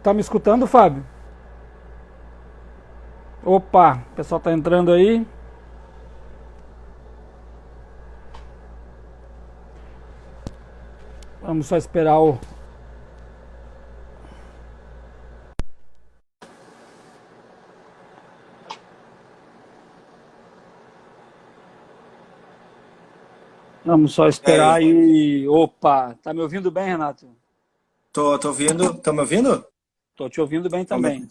Tá me escutando, Fábio? Opa, o pessoal tá entrando aí. Vamos só esperar o. Vamos só E aí? esperar aí. Opa, tá me ouvindo bem, Renato? Tô ouvindo? Tô me ouvindo? Tô te ouvindo bem Ó, também.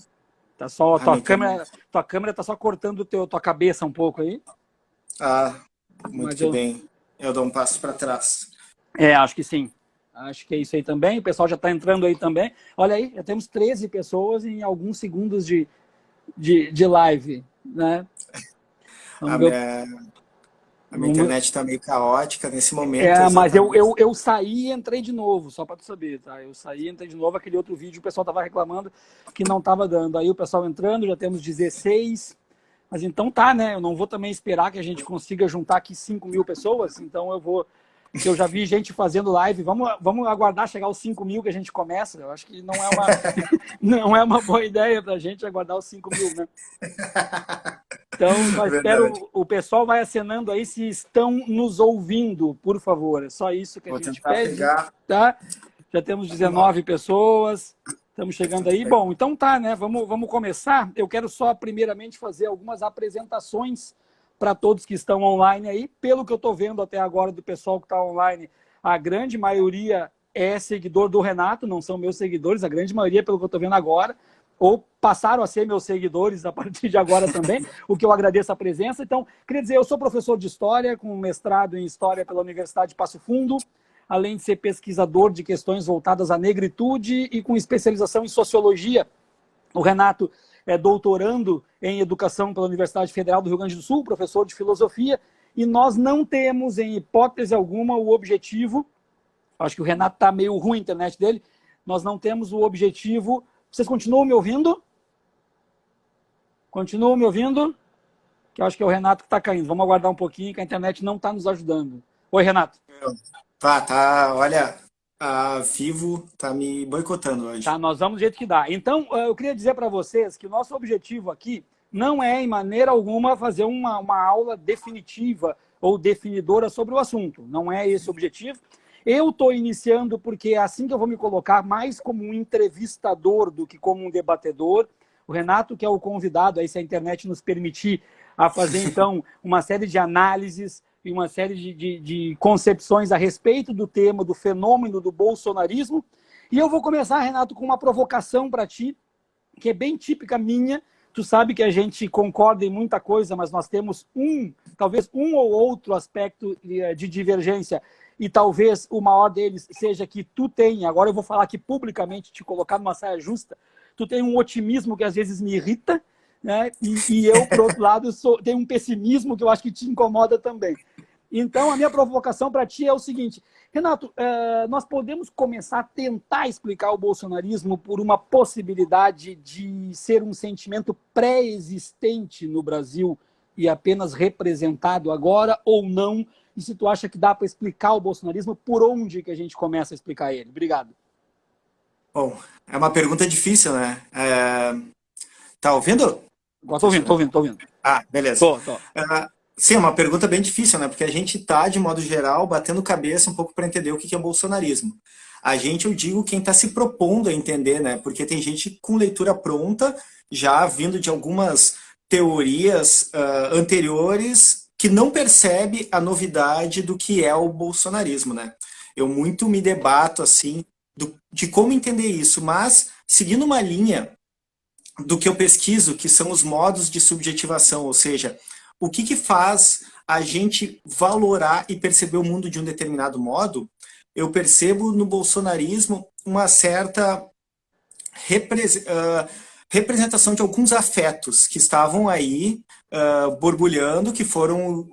Tá só a minha internet. tua câmera tá só cortando tua cabeça um pouco aí, Ah, muito mas que eu bem. Eu dou um passo para trás. acho que sim. Acho que é isso aí também. O pessoal já tá entrando aí também. Olha aí, já temos 13 pessoas em alguns segundos de live, né? A Vamos ver. minha, a minha Vamos, internet tá meio caótica nesse momento, Mas exatamente. eu saí e entrei de novo, só para tu saber, tá? Eu saí e entrei de novo, aquele outro vídeo o pessoal tava reclamando que não tava dando. Aí o pessoal entrando, já temos 16. Mas então tá, né? Eu não vou também esperar que a gente consiga juntar aqui 5.000 pessoas, então eu vou. Que eu já vi gente fazendo live. Vamos aguardar chegar aos 5.000 que a gente começa. Eu acho que não é uma, não é uma boa ideia para a gente aguardar os 5.000, né? Então, só Verdade. espero, o pessoal vai acenando aí se estão nos ouvindo, por favor. É só isso que a Vou gente tentar pede, pegar tá? Já temos uma. 19 pessoas, estamos Eu chegando tento aí. pegar. Bom, então tá, né? Vamos começar. Eu quero só, primeiramente, fazer algumas apresentações para todos que estão online aí. Pelo que eu estou vendo até agora do pessoal que está online, a grande maioria é seguidor do Renato, não são meus seguidores, a grande maioria, pelo que eu estou vendo agora, ou passaram a ser meus seguidores a partir de agora também, o que eu agradeço a presença. Então, queria dizer, eu sou professor de História, com mestrado em História pela Universidade de Passo Fundo, além de ser pesquisador de questões voltadas à negritude e com especialização em Sociologia. O Renato é doutorando em Educação pela Universidade Federal do Rio Grande do Sul, professor de Filosofia, e nós não temos, em hipótese alguma, o objetivo, acho que o Renato está meio ruim a internet dele, nós não temos o objetivo. Vocês continuam me ouvindo? Continuam me ouvindo? Que eu acho que é o Renato que está caindo. Vamos aguardar um pouquinho, que a internet não está nos ajudando. Oi, Renato. Olha, a Vivo tá me boicotando Tá, hoje. nós vamos do jeito que dá. Então, eu queria dizer para vocês que o nosso objetivo aqui não é, em maneira alguma, fazer uma aula definitiva ou definidora sobre o assunto. Não é esse o objetivo. Eu estou iniciando porque é assim que eu vou me colocar mais como um entrevistador do que como um debatedor. O Renato, que é o convidado, aí se a internet nos permitir, a fazer, então, uma série de análises e uma série de concepções a respeito do tema, do fenômeno do bolsonarismo. E eu vou começar, Renato, com uma provocação para ti, que é bem típica minha. Tu sabe que a gente concorda em muita coisa, mas nós temos talvez um ou outro aspecto de divergência, e talvez o maior deles seja que tu tem, agora eu vou falar aqui publicamente, te colocar numa saia justa, tu tem um otimismo que às vezes me irrita, né? E eu, por outro lado, tenho um pessimismo que eu acho que te incomoda também. Então, a minha provocação para ti é o seguinte: Renato, nós podemos começar a tentar explicar o bolsonarismo por uma possibilidade de ser um sentimento pré-existente no Brasil e apenas representado agora, ou não? E se tu acha que dá para explicar o bolsonarismo, por onde que a gente começa a explicar ele? Obrigado. Bom, é uma pergunta difícil, né? Tá ouvindo? Estou ouvindo, estou ouvindo, estou ouvindo. Ah, beleza. Tô. Sim, é uma pergunta bem difícil, né? Porque a gente tá, de modo geral, batendo cabeça um pouco para entender o que é o bolsonarismo. A gente, eu digo, quem está se propondo a entender, né? Porque tem gente com leitura pronta, já vindo de algumas teorias anteriores, que não percebe a novidade do que é o bolsonarismo, né? Eu muito me debato, assim, de como entender isso, mas seguindo uma linha do que eu pesquiso, que são os modos de subjetivação, ou seja, o que faz a gente valorar e perceber o mundo de um determinado modo, eu percebo no bolsonarismo uma certa representação de alguns afetos que estavam aí borbulhando, que foram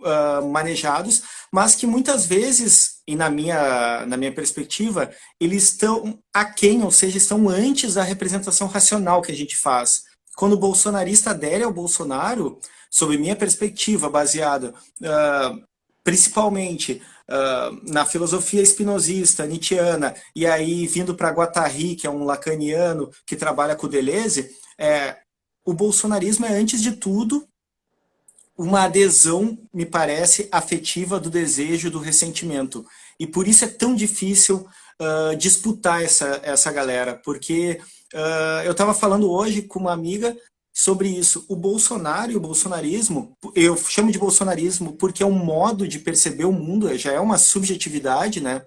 manejados, mas que muitas vezes, e na minha perspectiva, eles estão aquém, ou seja, estão antes da representação racional que a gente faz. Quando o bolsonarista adere ao Bolsonaro, sob minha perspectiva, baseada principalmente na filosofia espinosista, nietzschiana, e aí vindo para Guattari, que é um lacaniano que trabalha com o Deleuze, o bolsonarismo é, antes de tudo, uma adesão, me parece, afetiva do desejo, do ressentimento. E por isso é tão difícil disputar essa galera, porque eu estava falando hoje com uma amiga sobre isso. O Bolsonaro e o bolsonarismo, eu chamo de bolsonarismo porque é um modo de perceber o mundo, já é uma subjetividade, né?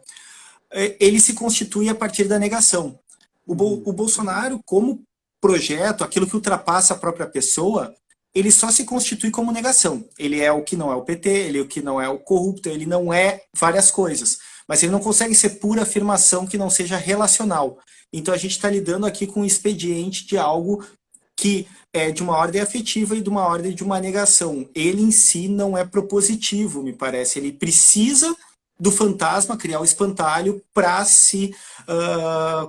Ele se constitui a partir da negação. O Bolsonaro, como projeto, aquilo que ultrapassa a própria pessoa, ele só se constitui como negação. Ele é o que não é o PT, ele é o que não é o corrupto, ele não é várias coisas. Mas ele não consegue ser pura afirmação que não seja relacional. Então a gente está lidando aqui com um expediente de algo que é de uma ordem afetiva e de uma ordem de uma negação. Ele em si não é propositivo, me parece. Ele precisa do fantasma, criar o espantalho para se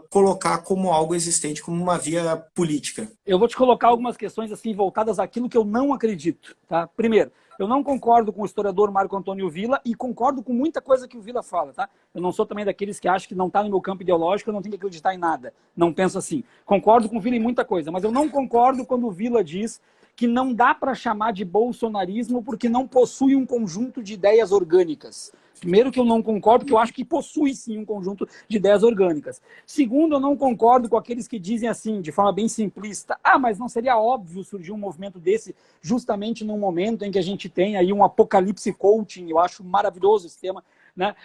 colocar como algo existente, como uma via política. Eu vou te colocar algumas questões assim voltadas àquilo que eu não acredito. Tá? Primeiro, eu não concordo com o historiador Marco Antônio Villa e concordo com muita coisa que o Villa fala. Tá? Eu não sou também daqueles que acham que não está no meu campo ideológico, eu não tenho que acreditar em nada. Não penso assim. Concordo com o Villa em muita coisa, mas eu não concordo quando o Villa diz que não dá para chamar de bolsonarismo porque não possui um conjunto de ideias orgânicas. Primeiro, que eu não concordo, que eu acho que possui sim um conjunto de ideias orgânicas. Segundo, eu não concordo com aqueles que dizem assim, de forma bem simplista, mas não seria óbvio surgir um movimento desse justamente num momento em que a gente tem aí um apocalipse coaching. Eu acho maravilhoso esse tema. Né?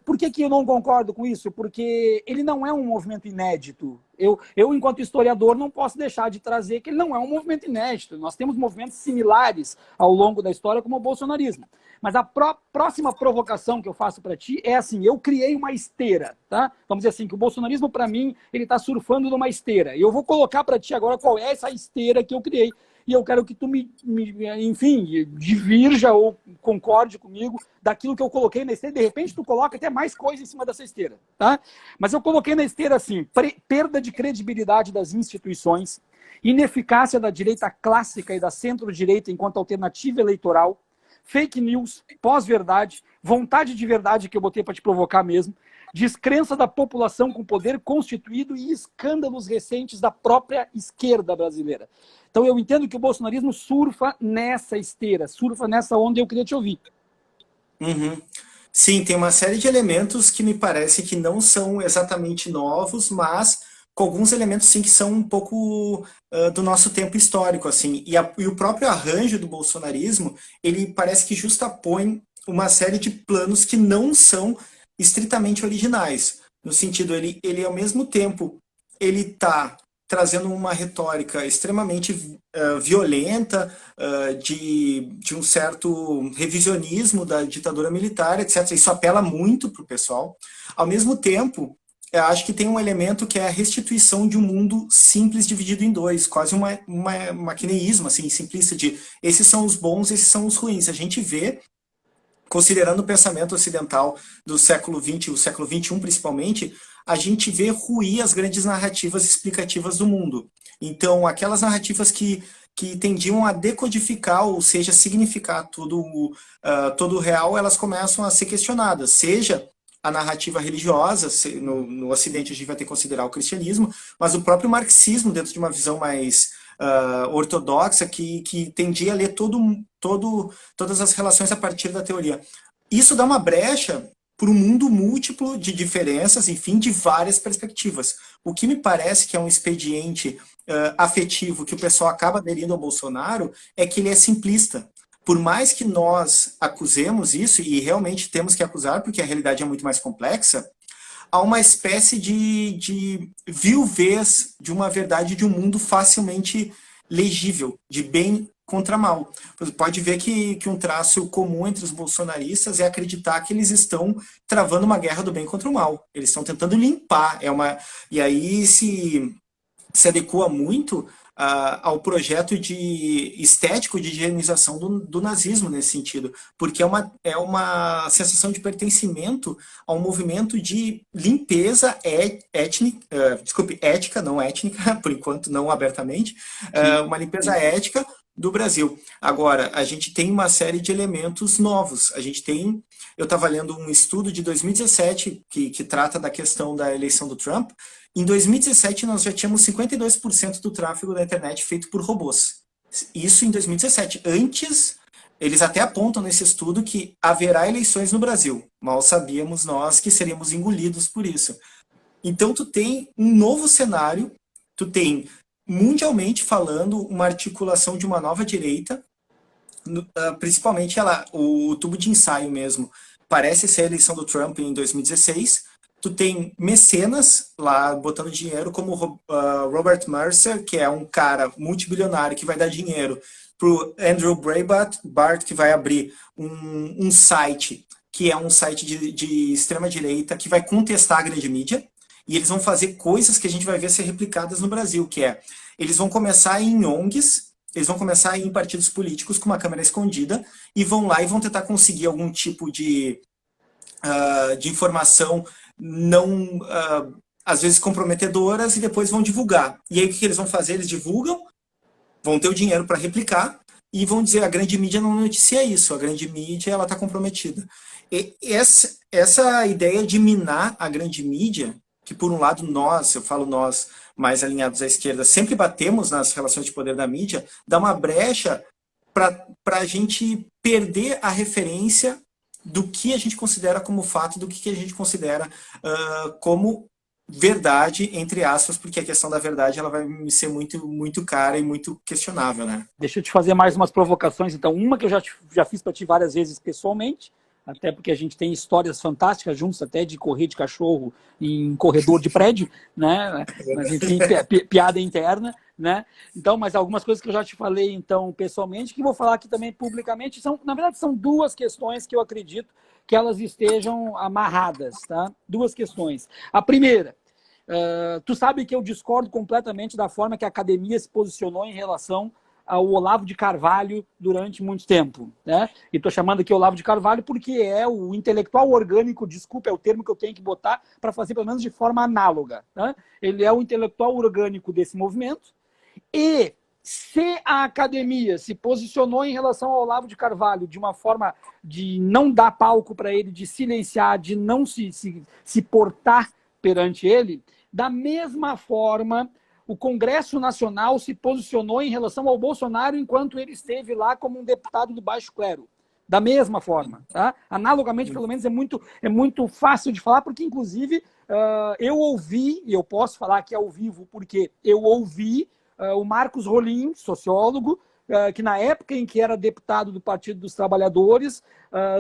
Por que eu não concordo com isso? Porque ele não é um movimento inédito. Eu, enquanto historiador, não posso deixar de trazer que ele não é um movimento inédito. Nós temos movimentos similares ao longo da história, como o bolsonarismo. Mas a próxima provocação que eu faço para ti é assim, eu criei uma esteira, tá? Vamos dizer assim, que o bolsonarismo, para mim, ele está surfando numa esteira. E eu vou colocar para ti agora qual é essa esteira que eu criei. E eu quero que tu enfim, divirja ou concorde comigo daquilo que eu coloquei na esteira. De repente, tu coloca até mais coisa em cima dessa esteira, tá? Mas eu coloquei na esteira assim, perda de credibilidade das instituições, ineficácia da direita clássica e da centro-direita enquanto alternativa eleitoral, fake news, pós-verdade, vontade de verdade que eu botei para te provocar mesmo, descrença da população com poder constituído e escândalos recentes da própria esquerda brasileira. Então eu entendo que o bolsonarismo surfa nessa esteira, surfa nessa onda e eu queria te ouvir. Uhum. Sim, tem uma série de elementos que me parece que não são exatamente novos, mas com alguns elementos sim que são um pouco do nosso tempo histórico, assim. E o próprio arranjo do bolsonarismo, ele parece que justapõe uma série de planos que não são estritamente originais. No sentido, ele ao mesmo tempo, ele está trazendo uma retórica extremamente violenta, de um certo revisionismo da ditadura militar, etc. Isso apela muito para o pessoal. Ao mesmo tempo, eu acho que tem um elemento que é a restituição de um mundo simples dividido em dois, quase um maquineísmo assim, simplista de esses são os bons, esses são os ruins. A gente vê, considerando o pensamento ocidental do século XX, o século XXI principalmente, a gente vê ruir as grandes narrativas explicativas do mundo. Então, aquelas narrativas que tendiam a decodificar, ou seja, significar todo o real, elas começam a ser questionadas, seja a narrativa religiosa, no Ocidente a gente vai ter que considerar o cristianismo, mas o próprio marxismo, dentro de uma visão mais ortodoxa, que tendia a ler todas as relações a partir da teoria. Isso dá uma brecha para um mundo múltiplo de diferenças, enfim, de várias perspectivas. O que me parece que é um expediente afetivo que o pessoal acaba aderindo ao Bolsonaro é que ele é simplista. Por mais que nós acusemos isso, e realmente temos que acusar, porque a realidade é muito mais complexa, há uma espécie de viuvez de uma verdade de um mundo facilmente legível, de bem contra mal. Você pode ver que um traço comum entre os bolsonaristas é acreditar que eles estão travando uma guerra do bem contra o mal. Eles estão tentando limpar. E aí se adequa muito ao projeto estético de higienização do nazismo nesse sentido, porque é uma sensação de pertencimento a um movimento de limpeza ética, não étnica, por enquanto não abertamente, uma limpeza ética, do Brasil. Agora, a gente tem uma série de elementos novos. Eu estava lendo um estudo de 2017 que trata da questão da eleição do Trump. Em 2017, nós já tínhamos 52% do tráfego da internet feito por robôs. Isso em 2017. Antes, eles até apontam nesse estudo que haverá eleições no Brasil. Mal sabíamos nós que seríamos engolidos por isso. Então, tu tem um novo cenário, tu tem mundialmente falando, uma articulação de uma nova direita, principalmente o tubo de ensaio mesmo, parece ser a eleição do Trump em 2016. Tu tem mecenas lá botando dinheiro, como Robert Mercer, que é um cara multibilionário que vai dar dinheiro para o Andrew Breitbart, que vai abrir um site, que é um site de extrema-direita, que vai contestar a grande mídia. E eles vão fazer coisas que a gente vai ver ser replicadas no Brasil, que é, eles vão começar em ONGs, eles vão começar em partidos políticos com uma câmera escondida, e vão lá e vão tentar conseguir algum tipo de informação não, às vezes, comprometedoras, e depois vão divulgar. E aí o que eles vão fazer? Eles divulgam, vão ter o dinheiro para replicar, e vão dizer, a grande mídia não noticia isso, a grande mídia está comprometida. E essa ideia de minar a grande mídia, que por um lado eu falo nós, mais alinhados à esquerda, sempre batemos nas relações de poder da mídia, dá uma brecha para a gente perder a referência do que a gente considera como fato, do que a gente considera como verdade, entre aspas, porque a questão da verdade ela vai me ser muito, muito cara e muito questionável, né? Deixa eu te fazer mais umas provocações, então. Uma que eu já fiz para ti várias vezes pessoalmente, até porque a gente tem histórias fantásticas juntos, até de correr de cachorro em corredor de prédio, né? Mas enfim, piada interna, né? Então, mas algumas coisas que eu já te falei, então, pessoalmente, que vou falar aqui também publicamente, na verdade, são duas questões que eu acredito que elas estejam amarradas, tá? Duas questões. A primeira, tu sabe que eu discordo completamente da forma que a academia se posicionou em relação ao Olavo de Carvalho durante muito tempo, né? E estou chamando aqui Olavo de Carvalho porque é o intelectual orgânico, desculpa, é o termo que eu tenho que botar para fazer pelo menos de forma análoga, né? Ele é o intelectual orgânico desse movimento, e se a academia se posicionou em relação ao Olavo de Carvalho de uma forma de não dar palco para ele, de silenciar, de não se portar perante ele, da mesma forma o Congresso Nacional se posicionou em relação ao Bolsonaro enquanto ele esteve lá como um deputado do baixo clero. Da mesma forma. Tá? Analogamente, pelo menos, é muito fácil de falar, porque, inclusive, eu ouvi, e eu posso falar aqui ao vivo, porque eu ouvi o Marcos Rolim, sociólogo, que na época em que era deputado do Partido dos Trabalhadores,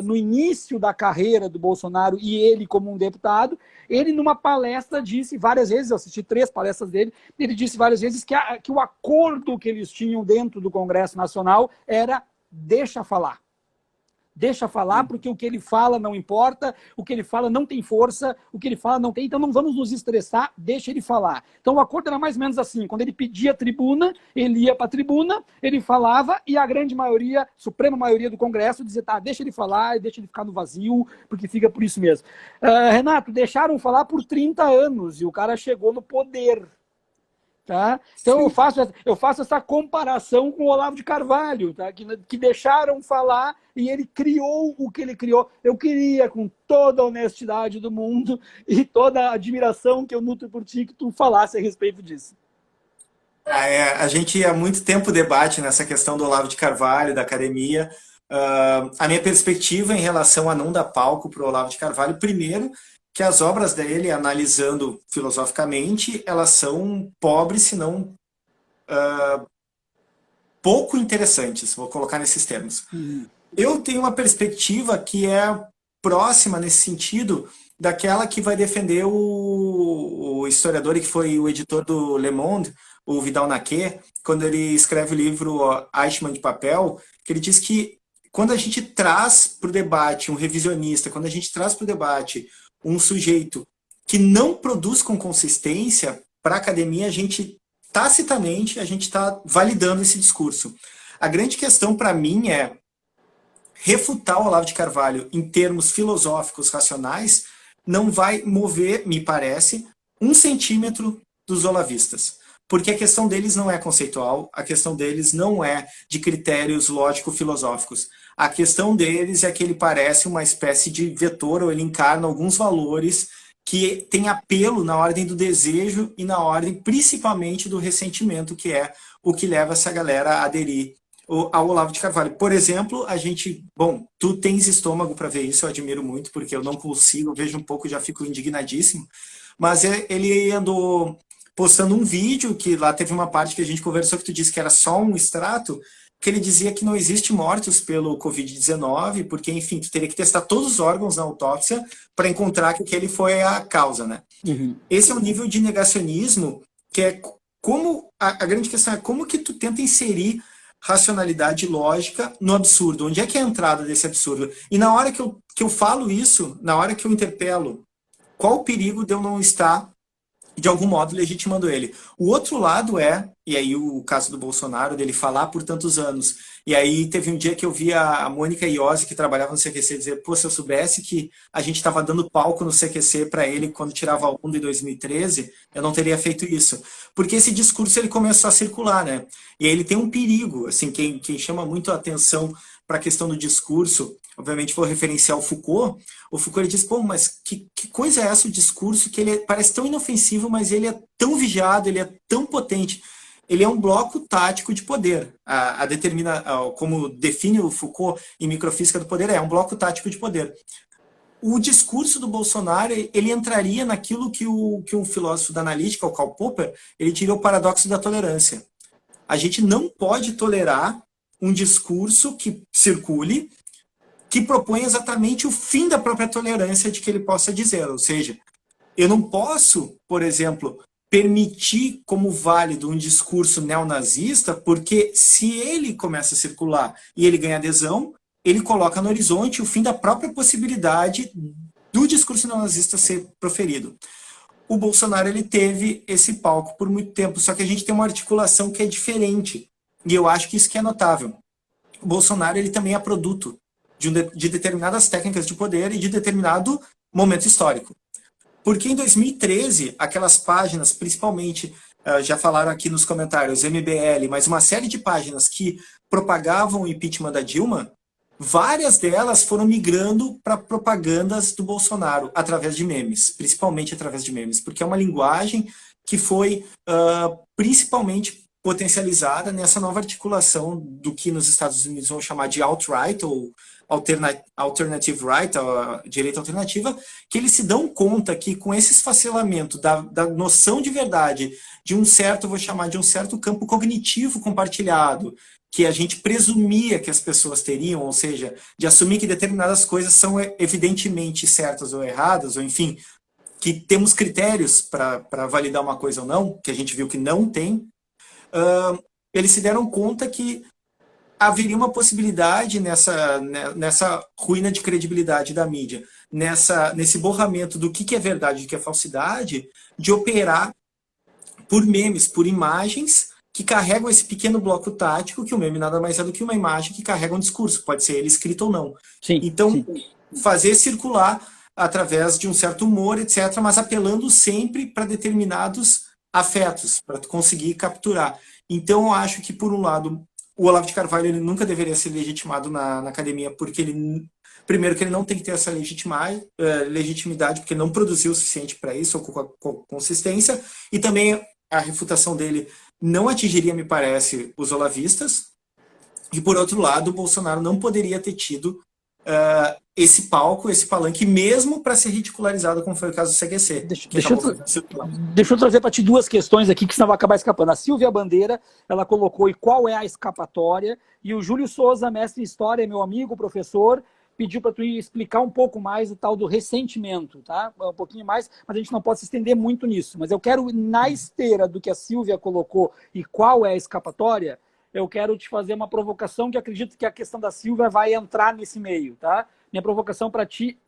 no início da carreira do Bolsonaro, e ele como um deputado, ele numa palestra disse várias vezes, eu assisti 3 palestras dele, ele disse várias vezes que o acordo que eles tinham dentro do Congresso Nacional era deixa falar. Deixa falar, porque o que ele fala não importa, o que ele fala não tem força, o que ele fala não tem, então não vamos nos estressar, deixa ele falar. Então o acordo era mais ou menos assim, quando ele pedia tribuna, ele ia para a tribuna, ele falava, e a grande maioria, suprema maioria do Congresso dizia, tá, deixa ele falar, e deixa ele ficar no vazio, porque fica por isso mesmo. Renato, deixaram falar por 30 anos, e o cara chegou no poder. Tá? Então eu faço essa comparação com o Olavo de Carvalho, tá? que deixaram falar e ele criou o que ele criou. Eu queria, com toda a honestidade do mundo e toda a admiração que eu nutro por ti, que tu falasse a respeito disso. A gente há muito tempo debate nessa questão do Olavo de Carvalho, da academia. A minha perspectiva em relação a não dar palco para o Olavo de Carvalho, primeiro, que as obras dele, analisando filosoficamente, elas são pobres, se não pouco interessantes, vou colocar nesses termos. Eu tenho uma perspectiva que é próxima, nesse sentido, daquela que vai defender o historiador e que foi o editor do Le Monde, o Vidal Naquet, quando ele escreve o livro Eichmann de Papel, que ele diz que quando a gente traz para o debate um revisionista, quando a gente traz para o debate um sujeito que não produz com consistência, para a academia, a gente, tacitamente, a gente está validando esse discurso. A grande questão, para mim, é refutar o Olavo de Carvalho em termos filosóficos, racionais, não vai mover, me parece, 1 centímetro dos olavistas. porque a questão deles não é conceitual, a questão deles não é de critérios lógico-filosóficos. A questão deles é que ele parece uma espécie de vetor, ou ele encarna alguns valores que têm apelo na ordem do desejo e na ordem principalmente do ressentimento, que é o que leva essa galera a aderir ao Olavo de Carvalho. Por exemplo, a gente... Bom, tu tens estômago para ver isso, eu admiro muito, porque eu não consigo, eu vejo um pouco e já fico indignadíssimo. Mas ele andou postando um vídeo, que lá teve uma parte que a gente conversou, que tu disse que era só um extrato, que ele dizia que não existe mortos pelo Covid-19, porque, enfim, tu teria que testar todos os órgãos na autópsia para encontrar que aquele foi a causa, né? Uhum. Esse é um nível de negacionismo que é como... A grande questão é como que tu tenta inserir racionalidade e lógica no absurdo. Onde é que é a entrada desse absurdo? E na hora que eu falo isso, na hora que eu interpelo, qual o perigo de eu não estar, de algum modo, legitimando ele? O outro lado é, e aí o caso do Bolsonaro, dele falar por tantos anos, e aí teve um dia que eu vi a Mônica Iose, que trabalhava no CQC, dizer, pô, se eu soubesse que a gente estava dando palco no CQC para ele quando tirava a onda em 2013, eu não teria feito isso. Porque esse discurso ele começou a circular, né? E aí ele tem um perigo, assim, quem chama muito a atenção para a questão do discurso, obviamente vou referenciar o Foucault ele diz, pô, mas que coisa é essa o discurso que ele parece tão inofensivo, mas ele é tão vigiado, ele é tão potente. Ele é um bloco tático de poder. Como define o Foucault em Microfísica do Poder, é um bloco tático de poder. O discurso do Bolsonaro, ele entraria naquilo que um filósofo da analítica, o Karl Popper, ele diria o paradoxo da tolerância. A gente não pode tolerar um discurso que circule, que propõe exatamente o fim da própria tolerância de que ele possa dizer. Ou seja, eu não posso, por exemplo, permitir como válido um discurso neonazista, porque se ele começa a circular e ele ganha adesão, ele coloca no horizonte o fim da própria possibilidade do discurso neonazista ser proferido. O Bolsonaro ele teve esse palco por muito tempo, só que a gente tem uma articulação que é diferente, e eu acho que isso que é notável. O Bolsonaro ele também é produto de determinadas técnicas de poder e de determinado momento histórico. Porque em 2013, aquelas páginas, principalmente, já falaram aqui nos comentários, MBL, mas uma série de páginas que propagavam o impeachment da Dilma, várias delas foram migrando para propagandas do Bolsonaro através de memes, principalmente através de memes, porque é uma linguagem que foi principalmente potencializada nessa nova articulação do que nos Estados Unidos vão chamar de alt-right, ou alternative right, a direita alternativa, que eles se dão conta que com esse esfacelamento da noção de verdade, de um certo, vou chamar de um certo campo cognitivo compartilhado, que a gente presumia que as pessoas teriam, ou seja, de assumir que determinadas coisas são evidentemente certas ou erradas, ou enfim, que temos critérios para validar uma coisa ou não, que a gente viu que não tem, eles se deram conta que haveria uma possibilidade nessa ruína de credibilidade da mídia, nesse borramento do que é verdade e o que é falsidade, de operar por memes, por imagens que carregam esse pequeno bloco tático, que o meme nada mais é do que uma imagem que carrega um discurso, pode ser ele escrito ou não. Sim, então, sim. Fazer circular através de um certo humor, etc., mas apelando sempre para determinados afetos, para conseguir capturar. Então, eu acho que, por um lado, o Olavo de Carvalho ele nunca deveria ser legitimado na academia, porque primeiro que ele não tem que ter essa legitimidade, porque ele não produziu o suficiente para isso, ou com consistência, e também a refutação dele não atingiria, me parece, os olavistas, e por outro lado, o Bolsonaro não poderia ter tido esse palco, esse palanque, mesmo para ser ridicularizado, como foi o caso do CQC. Deixa eu trazer para ti duas questões aqui, que senão vai acabar escapando. A Silvia Bandeira, ela colocou e qual é a escapatória, e o Júlio Souza, mestre em História, meu amigo, professor, pediu para tu explicar um pouco mais o tal do ressentimento, tá? Um pouquinho mais, mas a gente não pode se estender muito nisso. Mas eu quero, na esteira do que a Silvia colocou e qual é a escapatória, eu quero te fazer uma provocação que acredito que a questão da Silvia vai entrar nesse meio, tá? Minha provocação para ti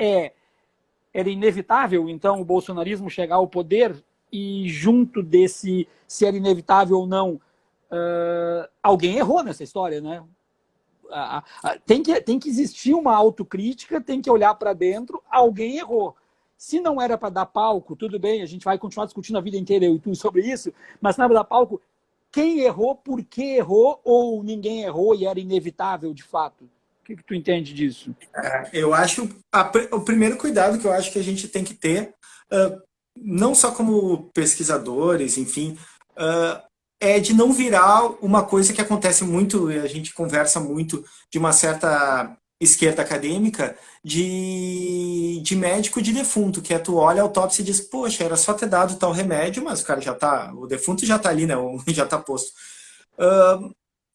era inevitável, então, o bolsonarismo chegar ao poder e junto desse, se era inevitável ou não, alguém errou nessa história, né? Tem que existir uma autocrítica, tem que olhar para dentro, alguém errou. Se não era para dar palco, tudo bem, a gente vai continuar discutindo a vida inteira, eu e tu, sobre isso, mas se não era para dar palco, quem errou, por que errou, ou ninguém errou e era inevitável, de fato? O que tu entende disso? Eu acho, o primeiro cuidado que eu acho que a gente tem que ter, não só como pesquisadores, enfim, é de não virar uma coisa que acontece muito, e a gente conversa muito de uma certa esquerda acadêmica, de médico de defunto, que é tu olha a autópsia e diz, poxa, era só ter dado tal remédio, mas o cara já tá, o defunto já tá ali, né, já tá posto.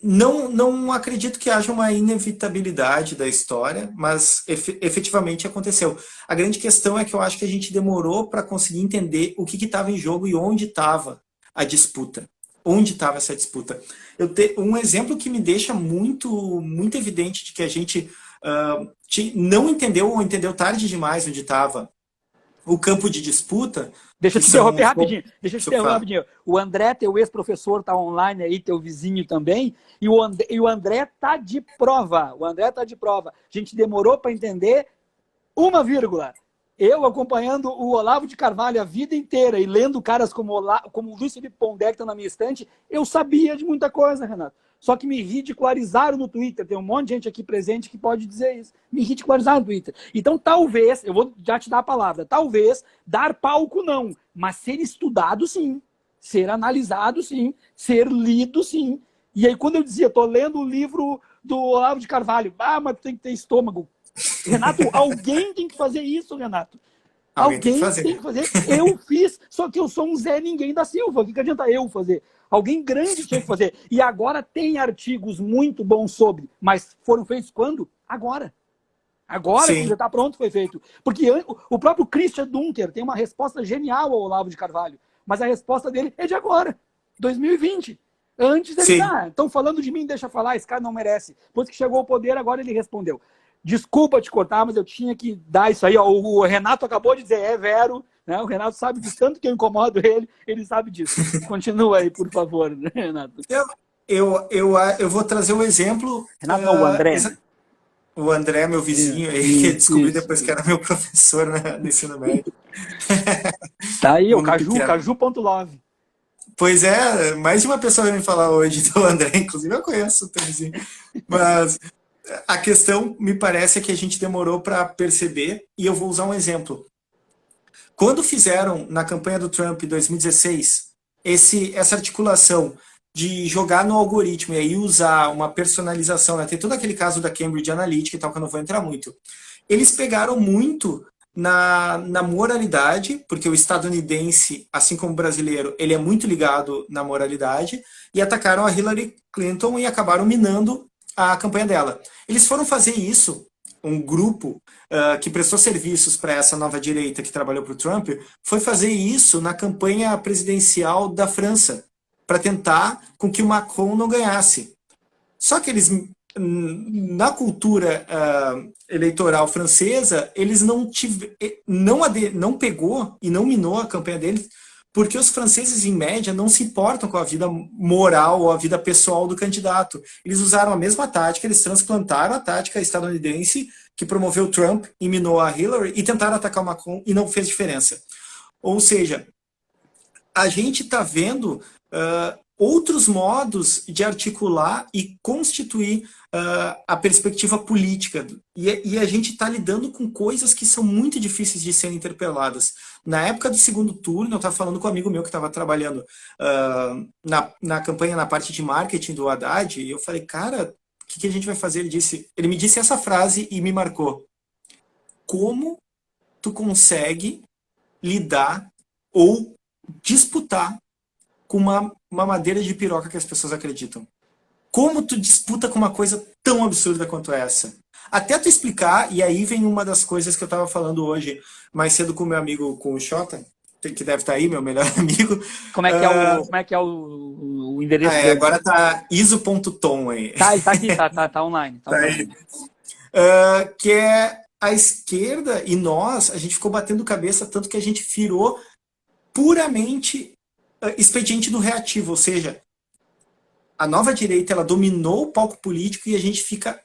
Não acredito que haja uma inevitabilidade da história, mas efetivamente aconteceu. A grande questão é que eu acho que a gente demorou para conseguir entender o que estava em jogo e onde estava a disputa. Onde estava essa disputa? Um exemplo que me deixa muito evidente de que a gente não entendeu ou entendeu tarde demais onde estava o campo de disputa. Deixa eu te interromper rapidinho. O André, teu ex-professor, tá online aí, teu vizinho também, e o André tá de prova. O André tá de prova. A gente demorou para entender uma vírgula. Eu acompanhando o Olavo de Carvalho a vida inteira e lendo caras como o Luiz Felipe Pondé, que está na minha estante, eu sabia de muita coisa, Renato. Só que me ridicularizaram no Twitter. Tem um monte de gente aqui presente que pode dizer isso. Me ridicularizaram no Twitter. Então, talvez, eu vou já te dar a palavra, talvez dar palco não, mas ser estudado sim, ser analisado sim, ser lido sim. E aí, quando eu dizia, tô lendo o livro do Olavo de Carvalho, mas tu tem que ter estômago. Renato, alguém tem que fazer isso, Renato. Alguém tem que fazer. Eu fiz, só que eu sou um Zé Ninguém da Silva. O que adianta eu fazer? Alguém grande tinha que fazer. E agora tem artigos muito bons sobre, mas foram feitos quando? Agora. Agora, quando já está pronto, foi feito. Porque o próprio Christian Dunker tem uma resposta genial ao Olavo de Carvalho, mas a resposta dele é de agora, 2020. Antes dele, estão falando de mim, deixa eu falar, esse cara não merece. Depois que chegou ao poder, agora ele respondeu. Desculpa te cortar, mas eu tinha que dar isso aí. Ó, o Renato acabou de dizer, é Vero. Né? O Renato sabe disso, tanto que eu incomodo ele sabe disso. Continua aí, por favor, Renato. Eu vou trazer um exemplo. Renato, não, o André. O André, meu vizinho, que descobri depois que era meu professor no ensino médio. Tá aí, o Caju.love. Pois é, mais de uma pessoa vai me falar hoje do André, inclusive eu conheço o teu vizinho. Mas a questão, me parece, é que a gente demorou para perceber, e eu vou usar um exemplo. Quando fizeram, na campanha do Trump em 2016, essa articulação de jogar no algoritmo e aí usar uma personalização, né? Tem todo aquele caso da Cambridge Analytica e tal, que eu não vou entrar muito. Eles pegaram muito na moralidade, porque o estadunidense, assim como o brasileiro, ele é muito ligado na moralidade, e atacaram a Hillary Clinton e acabaram minando a campanha dela. Eles foram fazer isso, um grupo que prestou serviços para essa nova direita que trabalhou para o Trump, foi fazer isso na campanha presidencial da França, para tentar com que o Macron não ganhasse. Só que eles, na cultura eleitoral francesa, eles não pegou e não minou a campanha deles, porque os franceses, em média, não se importam com a vida moral ou a vida pessoal do candidato. Eles usaram a mesma tática, eles transplantaram a tática estadunidense que promoveu Trump e minou a Hillary e tentaram atacar o Macron e não fez diferença. Ou seja, a gente está vendo outros modos de articular e constituir a perspectiva política. E a gente está lidando com coisas que são muito difíceis de serem interpeladas. Na época do segundo turno, eu estava falando com um amigo meu que estava trabalhando na campanha, na parte de marketing do Haddad, e eu falei, cara, o que a gente vai fazer? Ele me disse essa frase e me marcou. Como tu consegue lidar ou disputar com uma madeira de piroca que as pessoas acreditam? Como tu disputa com uma coisa tão absurda quanto essa? Até tu explicar, e aí vem uma das coisas que eu estava falando hoje, mais cedo com o meu amigo, com o Xota, que deve estar aí, meu melhor amigo. Como é que é o endereço dele? Agora tá iso.tom aí. Tá, ele tá aqui, tá online. Tá online. Que é a esquerda e nós, a gente ficou batendo cabeça tanto que a gente virou puramente expediente do reativo, ou seja, a nova direita ela dominou o palco político e a gente fica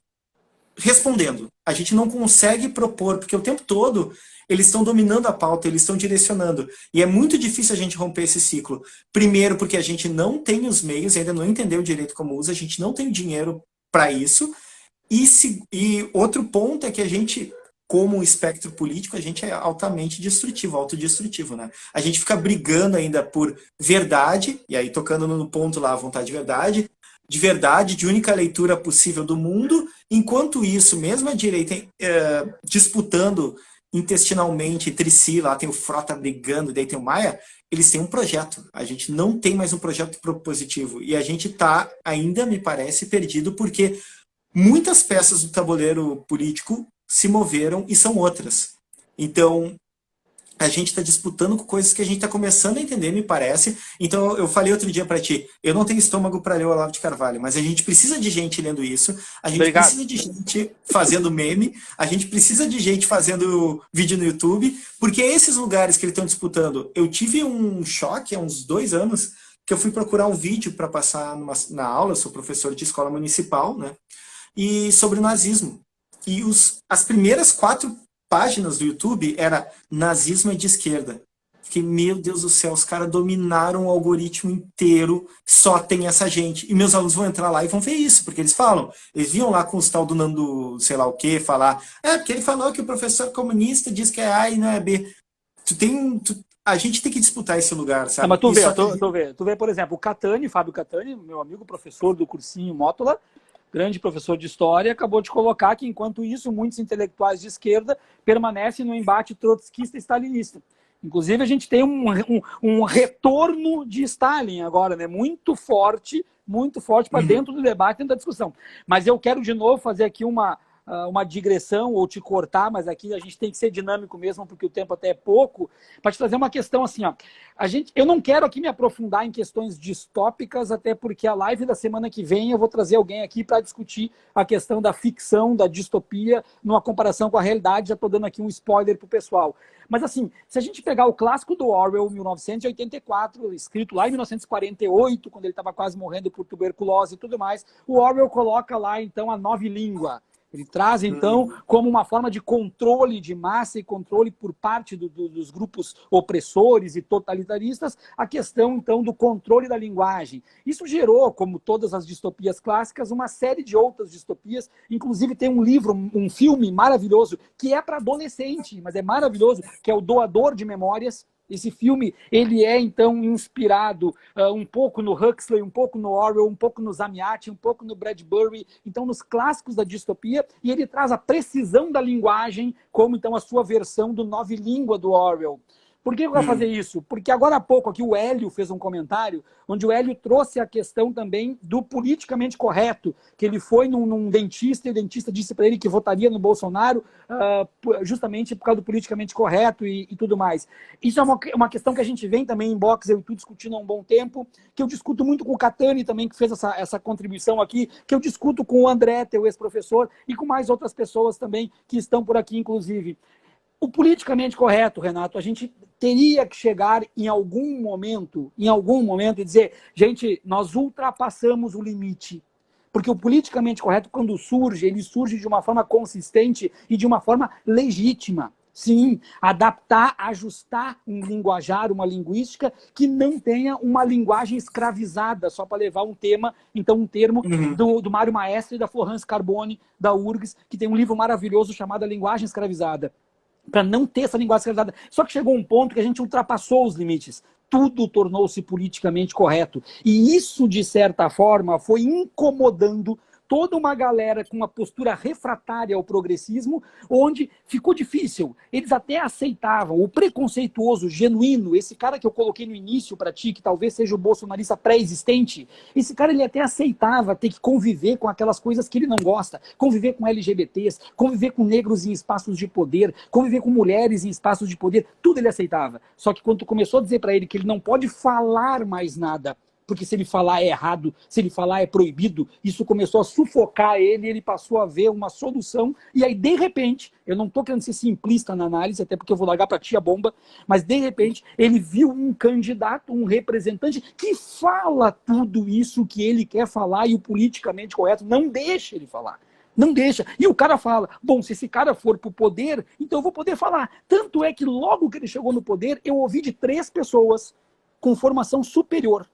respondendo. A gente não consegue propor, porque o tempo todo eles estão dominando a pauta, eles estão direcionando. E é muito difícil a gente romper esse ciclo. Primeiro, porque a gente não tem os meios, ainda não entendeu direito como usa, a gente não tem dinheiro para isso. E outro ponto é que a gente, como espectro político, a gente é altamente destrutivo, autodestrutivo, né? A gente fica brigando ainda por verdade, e aí tocando no ponto lá, a vontade de verdade, de única leitura possível do mundo, enquanto isso, mesmo a direita disputando intestinalmente entre si, lá tem o Frota brigando, daí tem o Maia, eles têm um projeto. A gente não tem mais um projeto propositivo. E a gente está, ainda me parece, perdido, porque muitas peças do tabuleiro político se moveram e são outras. Então, a gente está disputando com coisas que a gente está começando a entender, me parece. Então, eu falei outro dia para ti, eu não tenho estômago para ler o Olavo de Carvalho, mas a gente precisa de gente lendo isso, a gente Obrigado. precisa de gente fazendo meme, a gente precisa de gente fazendo vídeo no YouTube, porque esses lugares que eles estão disputando, eu tive um choque há uns 2 anos, que eu fui procurar um vídeo para passar na aula, eu sou professor de escola municipal, né? E sobre o nazismo. E as primeiras 4 páginas do YouTube era nazismo é de esquerda. Fiquei, meu Deus do céu, os caras dominaram o algoritmo inteiro, só tem essa gente. E meus alunos vão entrar lá e vão ver isso, porque eles falam, eles viam lá com os tal do Nando, sei lá o quê, falar, porque ele falou que o professor comunista diz que é A e não é B. A gente tem que disputar esse lugar, sabe? Não, mas tu vê, por exemplo, o Catani, Fábio Catani, meu amigo professor do cursinho Mótola, grande professor de história, acabou de colocar que, enquanto isso, muitos intelectuais de esquerda permanecem no embate trotskista e stalinista. Inclusive, a gente tem um retorno de Stalin agora, né? Muito forte para dentro do debate, dentro da discussão. Mas eu quero, de novo, fazer aqui uma digressão ou te cortar, mas aqui a gente tem que ser dinâmico mesmo, porque o tempo até é pouco, para te trazer uma questão assim, ó. Eu não quero aqui me aprofundar em questões distópicas, até porque a live da semana que vem eu vou trazer alguém aqui para discutir a questão da ficção, da distopia, numa comparação com a realidade. Já estou dando aqui um spoiler pro pessoal. Mas assim, se a gente pegar o clássico do Orwell, 1984, escrito lá em 1948, quando ele estava quase morrendo por tuberculose e tudo mais, o Orwell coloca lá, então, a nova língua. Ele traz, então, como uma forma de controle de massa e controle por parte dos grupos opressores e totalitaristas, a questão, então, do controle da linguagem. Isso gerou, como todas as distopias clássicas, uma série de outras distopias. Inclusive, tem um livro, um filme maravilhoso, que é para adolescente, mas é maravilhoso, que é o Doador de Memórias. Esse filme, ele é, então, inspirado um pouco no Huxley, um pouco no Orwell, um pouco no Zamiati, um pouco no Bradbury, então, nos clássicos da distopia, e ele traz a precisão da linguagem como, então, a sua versão do Nova Língua do Orwell. Por que eu vou fazer isso? Porque agora há pouco aqui o Hélio fez um comentário, onde o Hélio trouxe a questão também do politicamente correto, que ele foi num dentista, e o dentista disse para ele que votaria no Bolsonaro justamente por causa do politicamente correto e tudo mais. Isso é uma questão que a gente vem também em box, eu e tu discutindo há um bom tempo, que eu discuto muito com o Catani também, que fez essa contribuição aqui, que eu discuto com o André, teu ex-professor, e com mais outras pessoas também que estão por aqui, inclusive. O politicamente correto, Renato, a gente teria que chegar em algum momento e dizer, gente, nós ultrapassamos o limite. Porque o politicamente correto, quando surge, ele surge de uma forma consistente e de uma forma legítima. Sim, adaptar, ajustar um linguajar, uma linguística que não tenha uma linguagem escravizada, só para levar um tema, então um termo do Mário Maestre e da Florence Carbone, da URGS, que tem um livro maravilhoso chamado A Linguagem Escravizada. Para não ter essa linguagem escravizada. Só que chegou um ponto que a gente ultrapassou os limites. Tudo tornou-se politicamente correto. E isso, de certa forma, foi incomodando toda uma galera com uma postura refratária ao progressismo, onde ficou difícil. Eles até aceitavam o preconceituoso, genuíno, esse cara que eu coloquei no início para ti, que talvez seja o bolsonarista pré-existente, esse cara ele até aceitava ter que conviver com aquelas coisas que ele não gosta, conviver com LGBTs, conviver com negros em espaços de poder, conviver com mulheres em espaços de poder, tudo ele aceitava. Só que quando tu começou a dizer para ele que ele não pode falar mais nada, porque se ele falar é errado, se ele falar é proibido, isso começou a sufocar ele, ele passou a ver uma solução, e aí, de repente, eu não estou querendo ser simplista na análise, até porque eu vou largar para ti a bomba, mas, de repente, ele viu um candidato, um representante, que fala tudo isso que ele quer falar, e o politicamente correto não deixa ele falar. Não deixa. E o cara fala, bom, se esse cara for pro poder, então eu vou poder falar. Tanto é que logo que ele chegou no poder, eu ouvi de 3 pessoas com formação superior